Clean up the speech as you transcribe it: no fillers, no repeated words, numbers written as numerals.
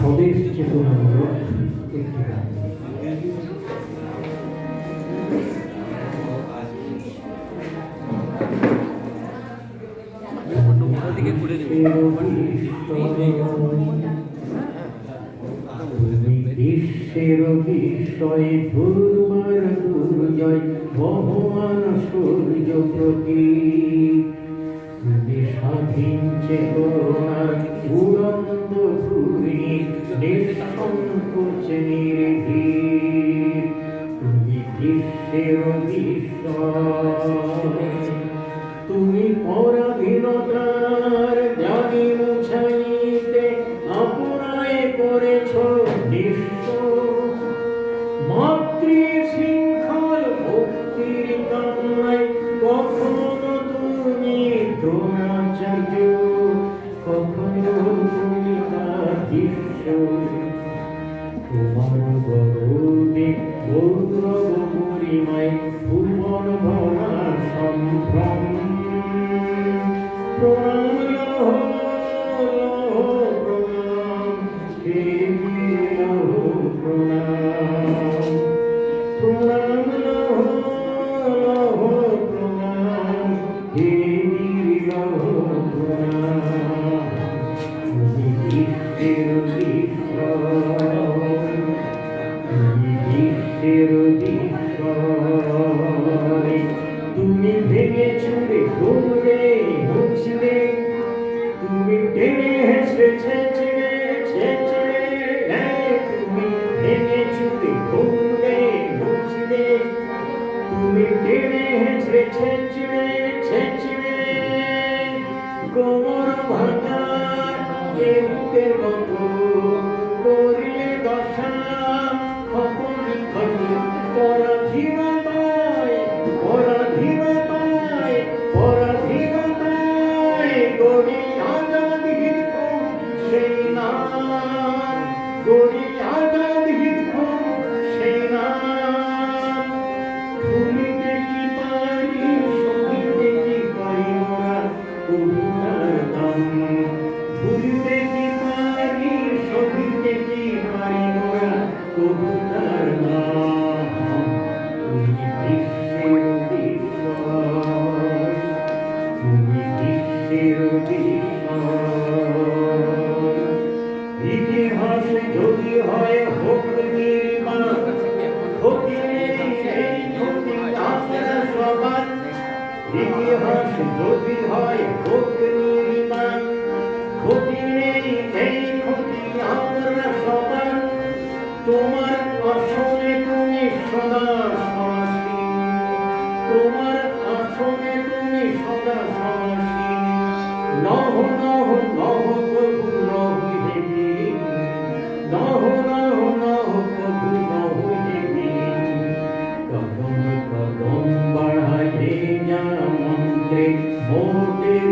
স্বদেশ চেতনামূলক একটি গান। বিশ্বের বিষয় দুর্বার দুর্জয় ভগবান সূর্য প্রতীক, তুমি স্বাধীন চেতনার উড়ন্ত ঘূর্ণি নিঃসংকোচ নির্ভীক, তুমি বিশ্বের বিস্ময়, তুমি পরাধীনতার জানি মুছাইতে আপনায় করেছ নিঃস্ব, মাতৃ শৃঙ্খল ভক্তির কামনায় কখনো তুমি দ্রোণাচার্য, কখনো তুমি তার শিষ্য, তোমার গৌরবে গৌরব পরিমায় ভুবন ভরা সম্ভ্রম, প্রণাম লহ প্রণাম হে লহ প্রণাম, প্রণাম লহ প্রণাম হে লহ প্রণাম, তুমি বিশ্বের বিস্ময়, তুমি বিশ্বের বিস্ময়, তুমি ভেঙে চুরে গড়ে মুছলে, তুমি টেনে হেসে ছেঁচড়ে ছেঁচড়ে, তুমি ভেঙে চুরে গড়ে মুছলে, তুমি টেনে হেসে ছেঁচড়ে ছেঁচড়ে, কোমর ভাঙা এর মতো করলে দশা, খপনি খনি পরাধীনতায় পরাধীনতায় পরাধীনতায় গড়ি আজাদির সেই নাম, গড়ি আজাদির সেই নাম, ভুলিতে কি পারি সহিতে কি পারি মোরা কবিতার দাম, ভুলিতে কি পারি সহিতে কি পারি মোরা কবিতার নাম, তুমি বিশ্বের বিস্ময়, তুমি বিশ্বের বিস্ময়, ইতিহাস যদি হয় হোক নির্মাণ, ইতিহাস যদি হয় হোক নির্মাণ, ক্ষতি নেই এই ক্ষতি আমরা সবার, তোমার আসনে তুমি সদা সমাসীন, তোমার আসনে তুমি সদা সমাসীন, নহ নহ নহ প্রভু নহ দেবী, নহ নহ নহ প্রভু নহ দেবী, কদম কদম বাড়াইয়ে যা মন্ত্রে মোদের